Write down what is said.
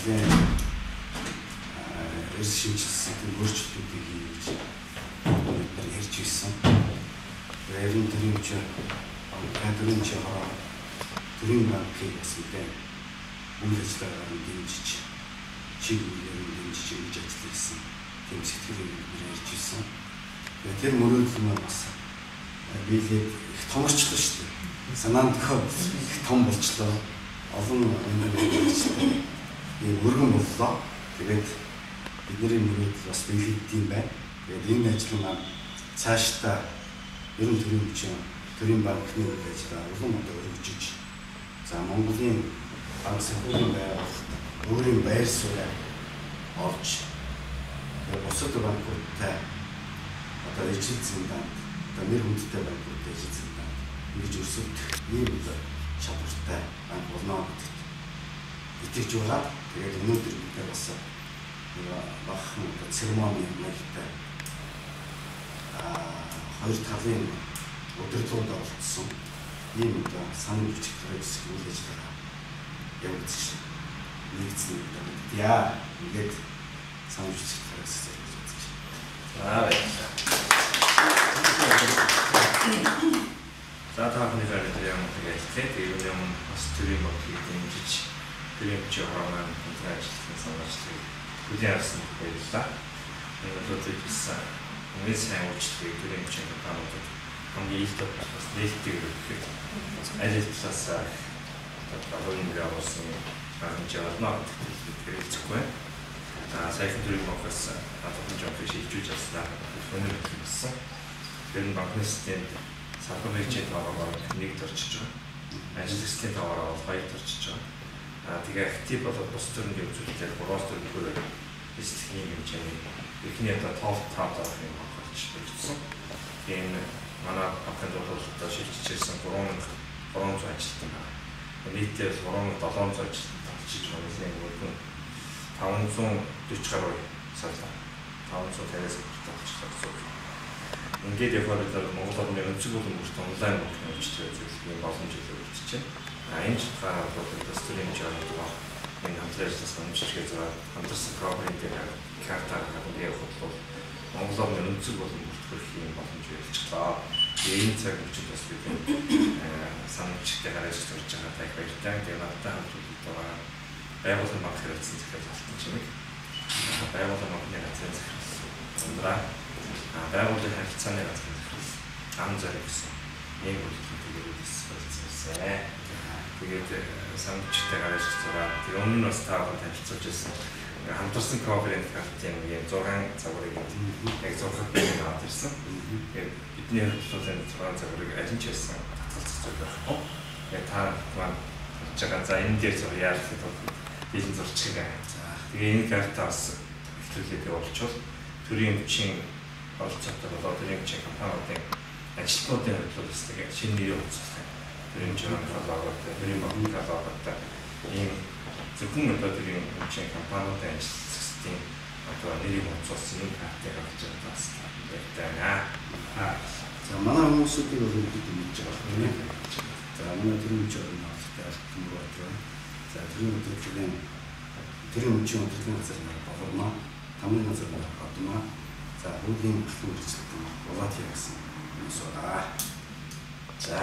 нэлээд эрс шинжилсэн өөрчлөлтүүдийг хийж бид нар ярьж ирсэн. Тэрийн төрийн банкыг бас мэдээ үйл ажиллагаагаар дэмжиж чиг үйлээр дэмжиж хийж ажилласан. Тийм сэтгэлийг бид ярьж ирсэн. Тэр мөрөөдөл маань бас биелээд их томорчлоо шүү дээ. Санаанд их том болчлоо. Олон үйлчлээ. Ийм өргөн боллоо. Тэгээд бидний мөрөөдөл бас биелэгдэв байна. Тэгээд энэ ажил маань цаашдаа ерөн төрийн банкны үйл ажиллагаа улам одоо өргөжиж за Монголын банк санхүүгийн байгууллагт өөрийн байр сууриа олж бусад банкудтай одоо ижил зэндаанд одоо нэр хүндтэй банкудтай ижил зэндаанд ингэж өрсөлдөх ийм чадвартай банк болно гэдэгт итгэж байгаа. Тэгээд өнөөдөр бид бас бахан церемони маягтай хоёр талын удирдлагууд оролцсон ийм одоо санал хүчтэй үйл ажиллагаа явуулж нэгдсэн юм байна. Ингээд санал хүчтэй хэрэгсэж байна. За таахны зэрэг юм тэгээд юм бас төрийн банкыг дэмжиж төрийн чиглэлээр контрактын санаачлагыг хүлээсэн байлаа. Энэ зөвхөн нэг сайн үйлчлэгийг төрийн чиглэлээр хамгийн их бас нээлттэй гэх ажил талаас одоо явуулсан гаргаж хэрэгжихгүй. Сайхан төрийн банкаас хатан жоо хийж ажиллаа. Өнөөдөр хэлсэн. Тэр банкны системд салбарын хэмжээнд аваад нэг төрчиж байгаа. Ажил системд аваад хоёр төрчиж байгаа. Тэгээ актив болоод бус төрлийн үзүүлэлтээр 3-аас 4-өөр эсэлтийн хэмжээний эхний одоо топ авах юм болж байна. Энэ манай банкнд бодлоо шилжчихсэн 300 ажилтан байна. Нийтдээ 3700 ажилтан тавьчих байгаа юм. 540 гаруй сарлаа. 550-аас тавьчихсан. Ингээд явахаар Монгол орны өнцөг болон бүрт онлайн банкны үйлчлэгээ зөвлөлийн боломж өгч байна. Энэ чиглэлээр бодлоо стрим жаалгаа энэ хамтлагаас хэмжиж байгаа хамтарсан програмын дээр картаар явах бол Монгол орны өнцөг болон бүрт хүрэх боломж өгч байгаа. Энэ цаг үеийн бас бид санамжтай гараж сурж байгаа таг баяртай. Тэгээд надтай хамт байгаа байгууллагын банк хэрэгцээ захирал алтан чимэг. Байгууллагын банкны газрын захирал байгууллагын харилцааны газрын захирал ам зэрэг гэсэн нэг үйлдвэрлэлийг үүсгэсэн. Тэгээд санамжтай гараж сураад тэгээд өмнө нь бас таагаад харилцаж байсан. Хамтарсан конференц гартын юм 6 цагаарыг яг 6 биеийг аваад ирсэн. Тэгээд бидний хөдөлгөөний 6 цагаарыг алин ч байсан татгалзах зүйл байхгүй. Тэгээд та маань жагаа за энэ дээр зөв яаж хэлэн зурчих юм. Тэгээ энэ картаас ихлүүлээд явуулчихвал төрийн өмчийн оролцоотой болоод төрийн өмчийн компаниудын ажилтнуудын хөдөлгөөстэй шинэ нэр өгсөн. Төрийн өмчийн компаниудад төрийн банкудад ийм зөвхөн одоо төрийн өмчийн компаниудын ажилтнуудын одоо нэрийг онцолсон энэ картыг авч байгаа бас байна. За манай хүмүүсүүдийг бол бид мэдж байгаа юм. За манай төрийн өмчийн оролцоотой албан за төрийн өмчийн удирдлагын газар боловно тамны газар боловно за бүгдийн бүхэн хэрэгжлэлтэн болоод явсан юм байна. За